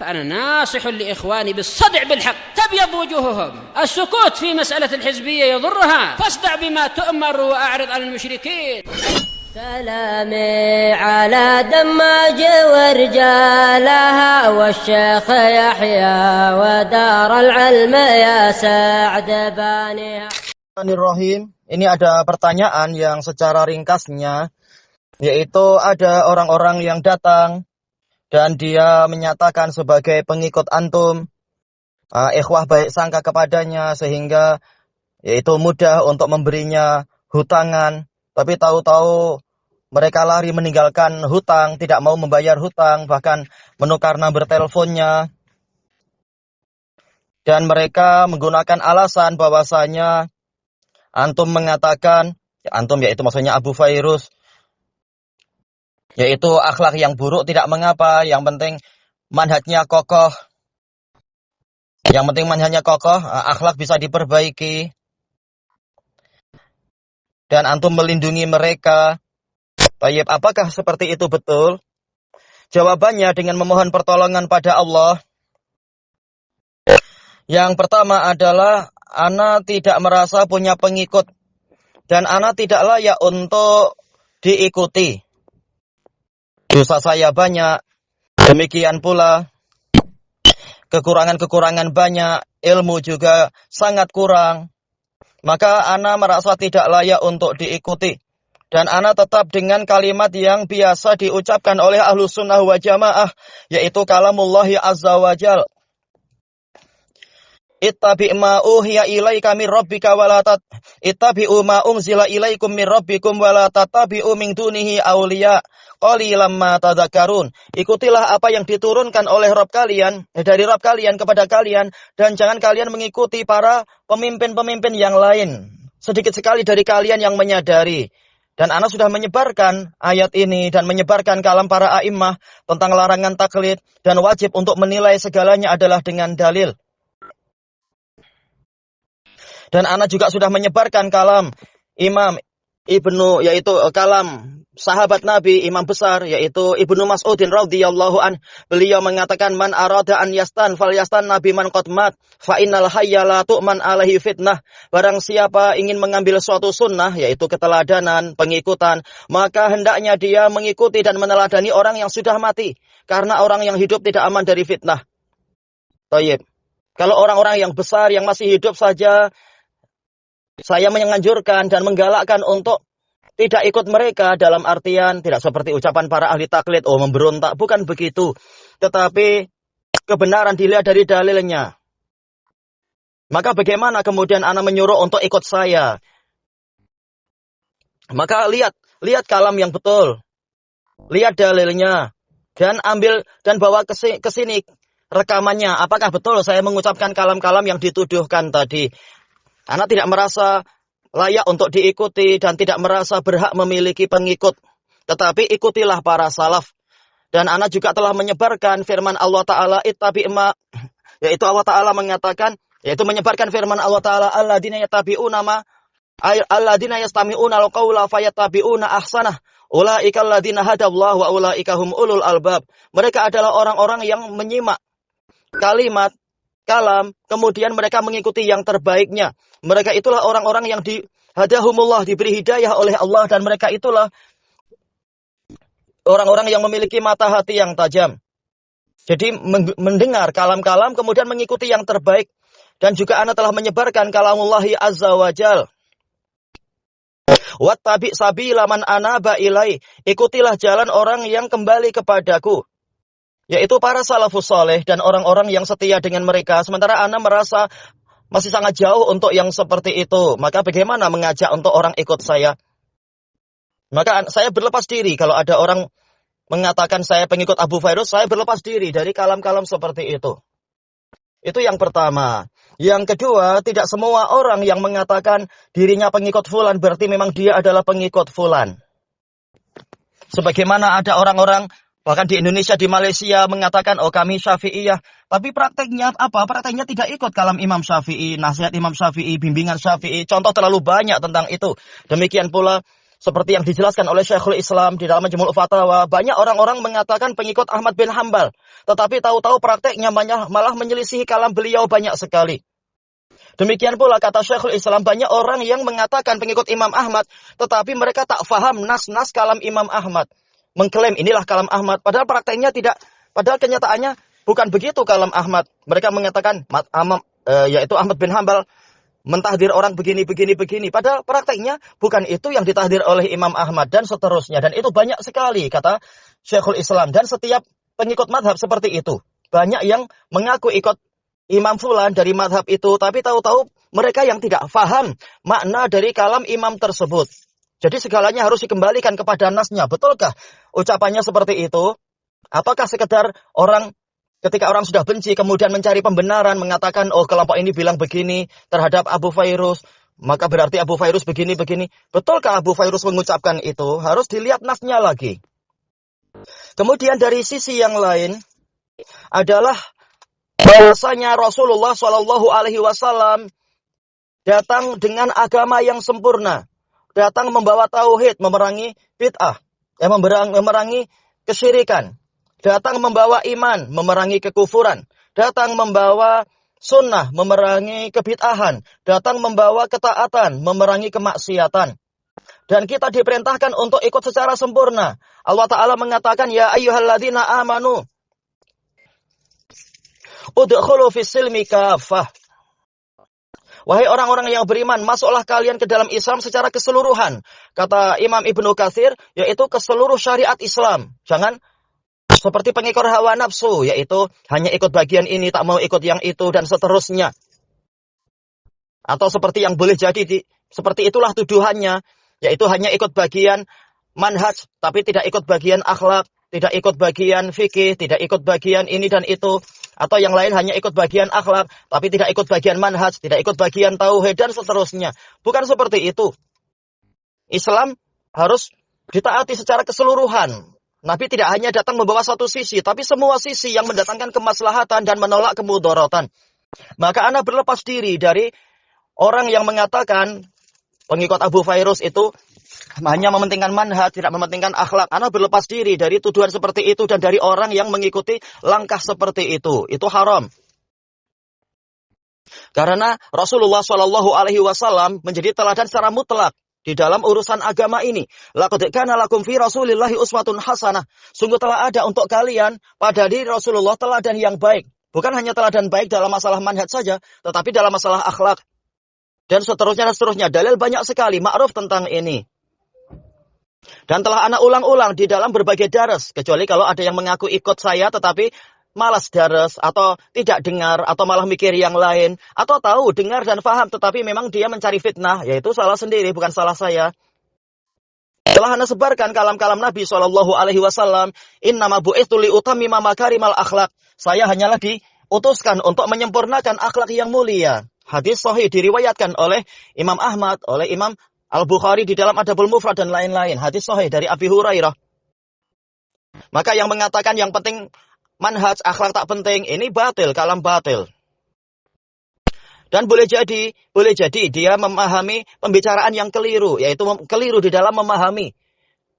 فأنا ناصح لإخواني بالصدع بالحق تبيض وجوههم. السكوت في مسألة الحزبية يضرها، فاصدع بما تؤمر وأعرض عن المشركين. سلامي على دماج ورجالها والشيخ يحيى ودار العلم يا سعد بانيها. Bismillahirrahmanirrahim. Ini ada pertanyaan yang secara ringkasnya, yaitu ada orang-orang yang datang dan dia menyatakan sebagai pengikut antum, ikhwah baik sangka kepadanya sehingga yaitu mudah untuk memberinya hutangan, tapi tahu-tahu mereka lari meninggalkan hutang, tidak mau membayar hutang, bahkan menukar nomor teleponnya. Dan mereka menggunakan alasan bahwasanya antum mengatakan, antum yaitu maksudnya Abu Fairuz, yaitu akhlak yang buruk tidak mengapa, yang penting manhajnya kokoh. Yang penting manhajnya kokoh, akhlak bisa diperbaiki. Dan antum melindungi mereka. Tayyib, apakah seperti itu betul? Jawabannya dengan memohon pertolongan pada Allah. Yang pertama adalah, ana tidak merasa punya pengikut. Dan ana tidak layak untuk diikuti. Dosa saya banyak. Demikian pula kekurangan-kekurangan banyak. Ilmu juga sangat kurang. Maka ana merasa tidak layak untuk diikuti. Dan ana tetap dengan kalimat yang biasa diucapkan oleh Ahlus Sunnah wa Jamaah, yaitu kalamullahi azza wa jal. Ittabi' ma uhiya ilaika min rabbika wa la ittabi'u ma unzila ilaikum min rabbikum wa la tattabi'u min dunihi awliya qalilan ma tadhakkarun. Ikutilah apa yang diturunkan oleh Rabb kalian, dari Rabb kalian kepada kalian, dan jangan kalian mengikuti para pemimpin-pemimpin yang lain. Sedikit sekali dari kalian yang menyadari. Dan ana sudah menyebarkan ayat ini dan menyebarkan kalam para a'immah tentang larangan taklid dan wajib untuk menilai segalanya adalah dengan dalil. Dan ana juga sudah menyebarkan kalam Imam Ibnu, yaitu kalam sahabat Nabi, imam besar, yaitu Ibnu Mas'udin radhiyallahu an. Beliau mengatakan, man arada an yastan fal yastan nabi man qad mat fa innal hayya la tu'man alaihi fitnah. Barang siapa ingin mengambil suatu sunnah, yaitu keteladanan, pengikutan, maka hendaknya dia mengikuti dan meneladani orang yang sudah mati, karena orang yang hidup tidak aman dari fitnah. Tayyib. Kalau orang-orang yang besar yang masih hidup saja, saya menganjurkan dan menggalakkan untuk tidak ikut mereka, dalam artian tidak seperti ucapan para ahli taklid, oh memberontak, bukan begitu. Tetapi kebenaran dilihat dari dalilnya. Maka bagaimana kemudian ana menyuruh untuk ikut saya? Maka lihat kalam yang betul. Lihat dalilnya dan ambil dan bawa ke sini rekamannya. Apakah betul saya mengucapkan kalam-kalam yang dituduhkan tadi? Ana tidak merasa layak untuk diikuti dan tidak merasa berhak memiliki pengikut. Tetapi ikutilah para salaf. Dan ana juga telah menyebarkan firman Allah Ta'ala, ittabi' ma, yaitu Allah Ta'ala mengatakan, yaitu menyebarkan firman Allah Ta'ala, alladzina yattabi'una ma, alladzina yastami'una al-qawla fayattabi'una ahsanah, ulaika alladzina hadallahu wa ulaika hum ulul albab. Mereka adalah orang-orang yang menyimak kalimat, kalam, kemudian mereka mengikuti yang terbaiknya. Mereka itulah orang-orang yang hadahumullah, diberi hidayah oleh Allah, dan mereka itulah orang-orang yang memiliki mata hati yang tajam. Jadi mendengar kalam-kalam kemudian mengikuti yang terbaik. Dan juga ana telah menyebarkan kalamullahi azza wa jal. Wattabi' sabila man anaba ilai. Ikutilah jalan orang yang kembali kepadaku, yaitu para salafus saleh dan orang-orang yang setia dengan mereka. Sementara ana merasa masih sangat jauh untuk yang seperti itu. Maka bagaimana mengajak untuk orang ikut saya? Maka saya berlepas diri. Kalau ada orang mengatakan saya pengikut Abu Fairuz, saya berlepas diri dari kalam-kalam seperti itu. Itu yang pertama. Yang kedua, tidak semua orang yang mengatakan dirinya pengikut fulan berarti memang dia adalah pengikut fulan. Sebagaimana ada orang-orang bahkan di Indonesia, di Malaysia mengatakan, oh kami Syafi'iyah. Tapi prakteknya apa? Prakteknya tidak ikut kalam Imam Syafi'i, nasihat Imam Syafi'i, bimbingan Syafi'i. Contoh terlalu banyak tentang itu. Demikian pula Seperti yang dijelaskan oleh Syekhul Islam di dalam Majmu'ul Fatawa, banyak orang-orang mengatakan pengikut Ahmad bin Hanbal, tetapi tahu-tahu prakteknya malah menyelisihi kalam beliau banyak sekali. Demikian pula kata Syekhul Islam, banyak orang yang mengatakan pengikut Imam Ahmad, tetapi mereka tak faham nas-nas kalam Imam Ahmad. Mengklaim inilah kalam Ahmad, padahal prakteknya tidak, padahal kenyataannya bukan begitu kalam Ahmad. Mereka mengatakan, yaitu Ahmad bin Hanbal, mentahdir orang begini. Padahal prakteknya bukan itu yang ditahdir oleh Imam Ahmad dan seterusnya. Dan itu banyak sekali kata Syekhul Islam. Dan setiap pengikut madhab seperti itu. Banyak yang mengaku ikut Imam Fulan dari madhab itu. Tapi tahu-tahu mereka yang tidak faham makna dari kalam imam tersebut. Jadi segalanya harus dikembalikan kepada nasnya. Betulkah ucapannya seperti itu? Ataukah sekedar ketika orang sudah benci, kemudian mencari pembenaran, mengatakan, oh kelompok ini bilang begini terhadap Abu Fairuz, maka berarti Abu Fairuz begini. Betulkah Abu Fairuz mengucapkan itu? Harus dilihat nasnya lagi. Kemudian dari sisi yang lain, adalah bahwasanya Rasulullah SAW datang dengan agama yang sempurna. Datang membawa tauhid, memerangi bid'ah, memerangi kesyirikan. Datang membawa iman, memerangi kekufuran. Datang membawa sunnah, memerangi kebid'ahan. Datang membawa ketaatan, memerangi kemaksiatan. Dan kita diperintahkan untuk ikut secara sempurna. Allah Ta'ala mengatakan, ya ayyuhalladzina amanu, udkhulu fis-silmi kafah. Wahai orang-orang yang beriman, masuklah kalian ke dalam Islam secara keseluruhan. Kata Imam Ibnu Katsir, yaitu ke seluruh syariat Islam. Jangan seperti pengikut hawa nafsu, yaitu hanya ikut bagian ini, tak mau ikut yang itu, dan seterusnya. Atau seperti yang boleh jadi, seperti itulah tuduhannya, yaitu hanya ikut bagian manhaj, tapi tidak ikut bagian akhlak, tidak ikut bagian fikih, tidak ikut bagian ini dan itu. Atau yang lain hanya ikut bagian akhlak, tapi tidak ikut bagian manhaj, tidak ikut bagian tauhid, dan seterusnya. Bukan seperti itu. Islam harus ditaati secara keseluruhan. Nabi tidak hanya datang membawa satu sisi, tapi semua sisi yang mendatangkan kemaslahatan dan menolak kemudaratan. Maka ana berlepas diri dari orang yang mengatakan pengikut Abu Fairuz itu hanya mementingkan manhaj, tidak mementingkan akhlak. Ana berlepas diri dari tuduhan seperti itu dan dari orang yang mengikuti langkah seperti itu. Itu haram. Karena Rasulullah SAW menjadi teladan secara mutlak di dalam urusan agama ini. Laqad kana lakum fi Rasulillahi uswatun hasanah. Sungguh telah ada untuk kalian pada diri Rasulullah teladan yang baik. Bukan hanya teladan baik dalam masalah manhaj saja, tetapi dalam masalah akhlak. Dan seterusnya. Dalil banyak sekali ma'ruf tentang ini. Dan telah ana ulang-ulang di dalam berbagai daras. Kecuali kalau ada yang mengaku ikut saya tetapi malas daras, atau tidak dengar, atau malah mikir yang lain, atau tahu, dengar dan faham, tetapi memang dia mencari fitnah, yaitu salah sendiri, bukan salah saya. Telah ana sebarkan kalam-kalam Nabi SAW, innama bu'ithu liutammima makarimal akhlak. Saya hanyalah diutuskan untuk menyempurnakan akhlak yang mulia. Hadis sahih diriwayatkan oleh Imam Ahmad, oleh Imam Al-Bukhari di dalam Adabul Mufrad dan lain-lain. Hadis sahih dari Abi Hurairah. Maka yang mengatakan yang penting manhaj, akhlak tak penting, ini batil, kalam batil. Dan boleh jadi dia memahami pembicaraan yang keliru, yaitu keliru di dalam memahami.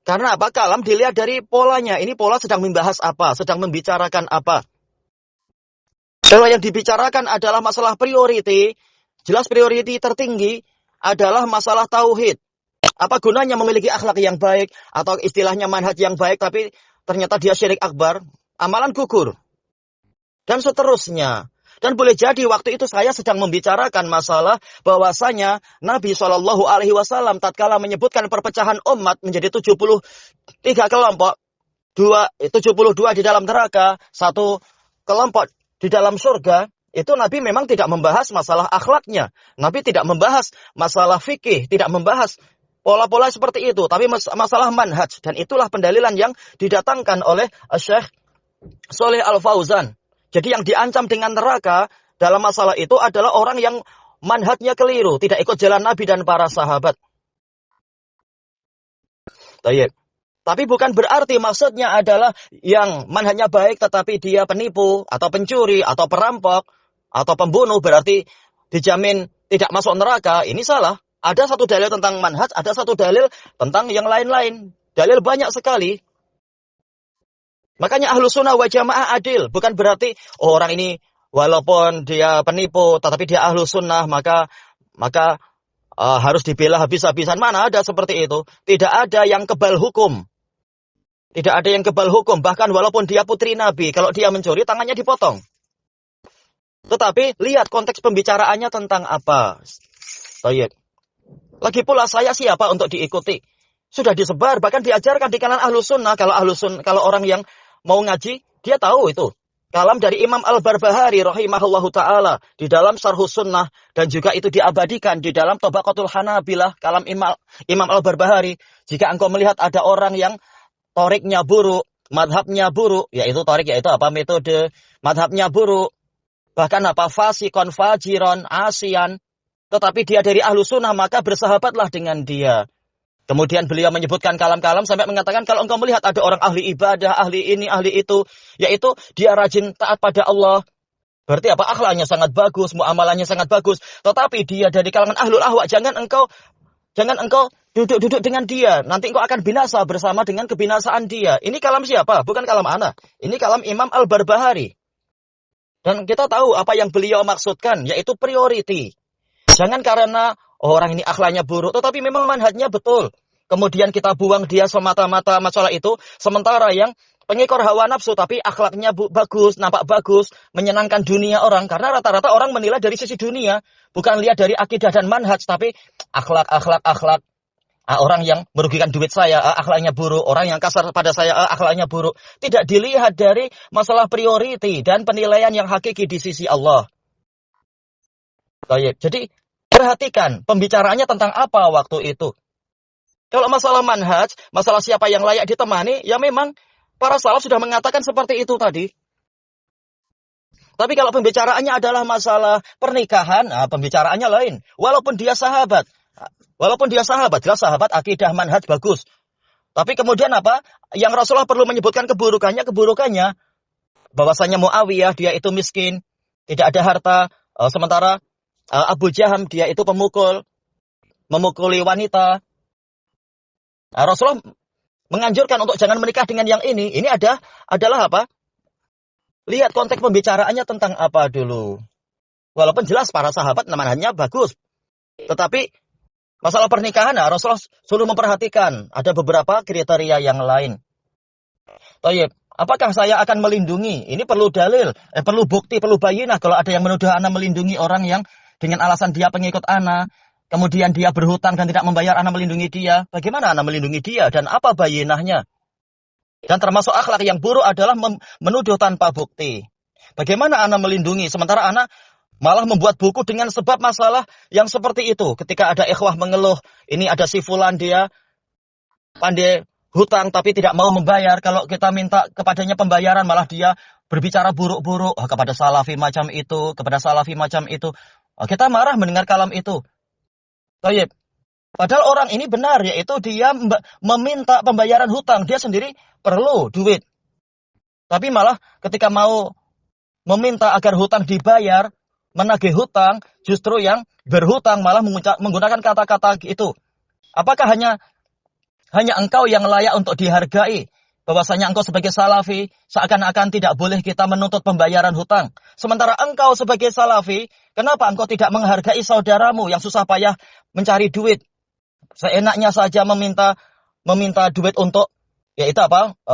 Karena apa? Kalam dilihat dari polanya. Ini pola sedang membahas apa, sedang membicarakan apa. Kalau yang dibicarakan adalah masalah priority, jelas priority tertinggi adalah masalah tauhid. Apa gunanya memiliki akhlak yang baik, atau istilahnya manhaj yang baik, tapi ternyata dia syirik akbar? Amalan gugur. Dan seterusnya. Dan boleh jadi waktu itu saya sedang membicarakan masalah bahwasanya Nabi SAW tatkala menyebutkan perpecahan umat menjadi 73 kelompok, 72 di dalam neraka, 1 kelompok di dalam surga, itu Nabi memang tidak membahas masalah akhlaknya. Nabi tidak membahas masalah fikih, tidak membahas pola-pola seperti itu, tapi masalah manhaj. Dan itulah pendalilan yang didatangkan oleh Syekh Shalih Al-Fauzan. Jadi yang diancam dengan neraka dalam masalah itu adalah orang yang manhajnya keliru, tidak ikut jalan Nabi dan para sahabat. Tapi bukan berarti maksudnya adalah yang manhajnya baik tetapi dia penipu atau pencuri atau perampok atau pembunuh berarti dijamin tidak masuk neraka. Ini salah. Ada satu dalil tentang manhaj, ada satu dalil tentang yang lain-lain. Dalil banyak sekali. Makanya ahlu sunnah wal jamaah adil. Bukan berarti orang ini walaupun dia penipu, tetapi dia ahlu sunnah, maka harus dibela habis-habisan. Mana ada seperti itu? Tidak ada yang kebal hukum. Tidak ada yang kebal hukum. Bahkan walaupun dia putri Nabi, kalau dia mencuri, tangannya dipotong. Tetapi lihat konteks pembicaraannya tentang apa. Baik. Lagi pula saya siapa untuk diikuti? Sudah disebar, bahkan diajarkan di kalangan ahlu sunnah. Kalau orang yang mau ngaji, dia tahu itu. Kalam dari Imam Al-Barbahari rahimahullahu ta'ala di dalam Syarhus Sunnah, dan juga itu diabadikan di dalam Tabaqatul Hanabilah, kalam Imam Al-Barbahari. Jika engkau melihat ada orang yang toriknya buruk, madhabnya buruk, yaitu metode, madhabnya buruk, bahkan fasikon, fajiron, asian, tetapi dia dari ahlu sunnah, maka bersahabatlah dengan dia. Kemudian beliau menyebutkan kalam-kalam sampai mengatakan kalau engkau melihat ada orang ahli ibadah, ahli ini, ahli itu, yaitu dia rajin taat pada Allah. Berarti akhlaknya sangat bagus, muamalahnya sangat bagus. Tetapi dia dari kalangan ahlul ahwa, jangan engkau duduk-duduk dengan dia. Nanti engkau akan binasa bersama dengan kebinasaan dia. Ini kalam siapa? Bukan kalam ana. Ini kalam Imam Al-Barbahari. Dan kita tahu apa yang beliau maksudkan, yaitu priority. Jangan karena orang ini akhlaknya buruk, tetapi memang manhajnya betul. Kemudian kita buang dia semata-mata masalah itu, sementara yang pengekor hawa nafsu, tapi akhlaknya bagus, nampak bagus, menyenangkan dunia orang. Karena rata-rata orang menilai dari sisi dunia, bukan lihat dari akidah dan manhaj, tapi akhlak. Orang yang merugikan duit saya, akhlaknya buruk. Orang yang kasar pada saya, akhlaknya buruk. Tidak dilihat dari masalah priority dan penilaian yang hakiki di sisi Allah. Baik, jadi perhatikan pembicaraannya tentang apa waktu itu. Kalau masalah manhaj, masalah siapa yang layak ditemani, ya memang para salaf sudah mengatakan seperti itu tadi. Tapi kalau pembicaraannya adalah masalah pernikahan, pembicaraannya lain. Walaupun dia sahabat, jelas sahabat, akidah, manhaj bagus. Tapi kemudian yang Rasulullah perlu menyebutkan keburukannya, bahwasanya Muawiyah dia itu miskin, tidak ada harta, sementara Abu Jaham dia itu memukuli wanita. Rasulullah menganjurkan untuk jangan menikah dengan yang ini. Ini adalah apa? Lihat konteks pembicaraannya tentang apa dulu. Walaupun jelas para sahabat manhajnya bagus. Tetapi masalah pernikahan Rasulullah suruh memperhatikan. Ada beberapa kriteria yang lain. Tayyib, apakah saya akan melindungi? Ini perlu dalil, perlu bukti, perlu bayinah. Kalau ada yang menuduh ana melindungi orang yang dengan alasan dia pengikut ana, kemudian dia berhutang dan tidak membayar, ana melindungi dia. Bagaimana ana melindungi dia dan apa bayinahnya? Dan termasuk akhlak yang buruk adalah menuduh tanpa bukti. Bagaimana ana melindungi sementara ana malah membuat buku dengan sebab masalah yang seperti itu. Ketika ada ikhwah mengeluh, ini ada si fulan dia pandai hutang tapi tidak mau membayar. Kalau kita minta kepadanya pembayaran malah dia berbicara buruk-buruk kepada salafi macam itu, kepada salafi macam itu. Kita marah mendengar kalam itu. Tayyib. Padahal orang ini benar, yaitu dia meminta pembayaran hutang. Dia sendiri perlu duit. Tapi malah ketika mau meminta agar hutang dibayar, menagih hutang, justru yang berhutang malah menggunakan kata-kata itu. Apakah hanya engkau yang layak untuk dihargai? Bahwasanya engkau sebagai salafi, seakan-akan tidak boleh kita menuntut pembayaran hutang. Sementara engkau sebagai salafi, kenapa engkau tidak menghargai saudaramu yang susah payah mencari duit? Seenaknya saja meminta duit untuk, yaitu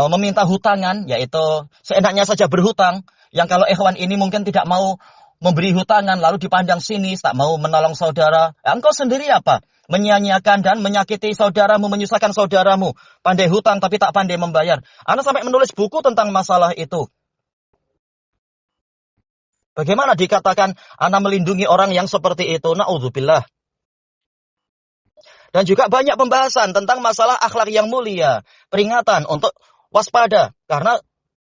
meminta hutangan, yaitu seenaknya saja berhutang. Yang kalau ikhwan ini mungkin tidak mau memberi hutangan, lalu dipandang sinis, tak mau menolong saudara. Engkau sendiri menyia-nyiakan dan menyakiti saudaramu, menyusahkan saudaramu. Pandai hutang tapi tak pandai membayar. Ana sampai menulis buku tentang masalah itu. Bagaimana dikatakan ana melindungi orang yang seperti itu? Na'udzubillah. Dan juga banyak pembahasan tentang masalah akhlak yang mulia. Peringatan untuk waspada. Karena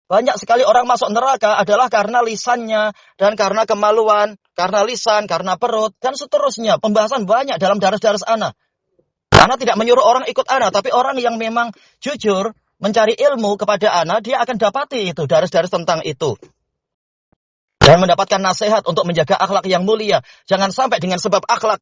banyak sekali orang masuk neraka adalah karena lisannya dan karena kemaluan, karena lisan, karena perut, dan seterusnya. Pembahasan banyak dalam daras-daras ana. Ana tidak menyuruh orang ikut ana, tapi orang yang memang jujur mencari ilmu kepada ana, dia akan dapati itu, daras-daras tentang itu. Dan mendapatkan nasihat untuk menjaga akhlak yang mulia. Jangan sampai dengan sebab akhlak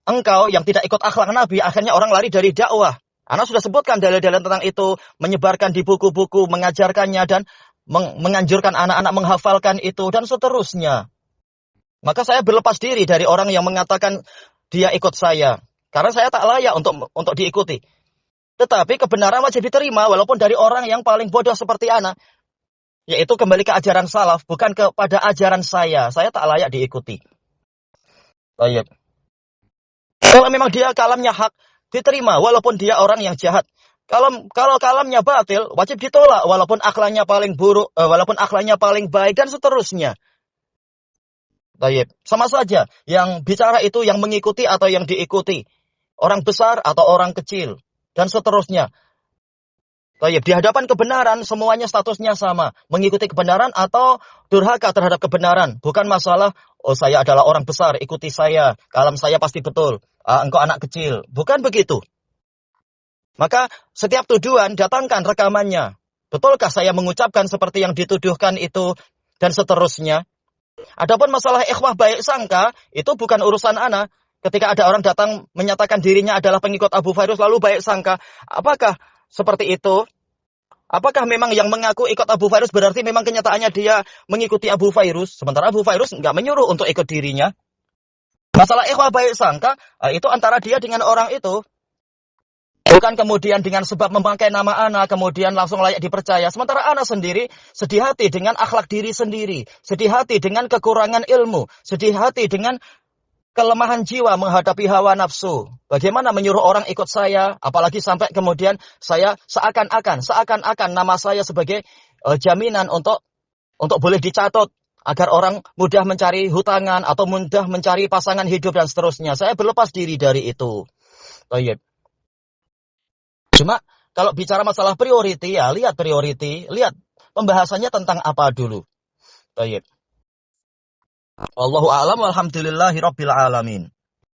engkau yang tidak ikut akhlak Nabi, akhirnya orang lari dari dakwah. Ana sudah sebutkan dalil-dalil tentang itu, menyebarkan di buku-buku, mengajarkannya, dan menganjurkan anak-anak menghafalkan itu, dan seterusnya. Maka saya berlepas diri dari orang yang mengatakan dia ikut saya. Karena saya tak layak untuk diikuti. Tetapi kebenaran wajib diterima, walaupun dari orang yang paling bodoh seperti ana. Yaitu kembali ke ajaran salaf, bukan kepada ajaran saya. Saya tak layak diikuti. Baik. Kalau memang dia kalamnya hak, diterima walaupun dia orang yang jahat. Kalau kalamnya batil, wajib ditolak walaupun akhlaknya paling buruk, walaupun akhlaknya paling baik, dan seterusnya. Baik. Sama saja, yang bicara itu yang mengikuti atau yang diikuti. Orang besar atau orang kecil, dan seterusnya. Baik, di hadapan kebenaran semuanya statusnya sama, mengikuti kebenaran atau durhaka terhadap kebenaran. Bukan masalah, oh saya adalah orang besar, ikuti saya, kalam saya pasti betul, engkau anak kecil. Bukan begitu. Maka setiap tuduhan datangkan rekamannya. Betulkah saya mengucapkan seperti yang dituduhkan itu, dan seterusnya. Adapun masalah ikhwah baik sangka, itu bukan urusan ana. Ketika ada orang datang menyatakan dirinya adalah pengikut Abu Fairuz lalu baik sangka, apakah seperti itu? Apakah memang yang mengaku ikut Abu Fairuz berarti memang kenyataannya dia mengikuti Abu Fairuz? Sementara Abu Fairuz nggak menyuruh untuk ikut dirinya. Masalah ikhwah baik sangka, itu antara dia dengan orang itu. Bukan kemudian dengan sebab memakai nama ana, kemudian langsung layak dipercaya. Sementara ana sendiri sedih hati dengan akhlak diri sendiri. Sedih hati dengan kekurangan ilmu. Sedih hati dengan kelemahan jiwa menghadapi hawa nafsu. Bagaimana menyuruh orang ikut saya, apalagi sampai kemudian saya seakan-akan nama saya sebagai jaminan untuk boleh dicatat agar orang mudah mencari hutangan atau mudah mencari pasangan hidup dan seterusnya. Saya berlepas diri dari itu. Baik. Cuma kalau bicara masalah priority, ya lihat priority, lihat pembahasannya tentang apa dulu. Baik. Wallahu a'lam walhamdulillahi rabbil alamin.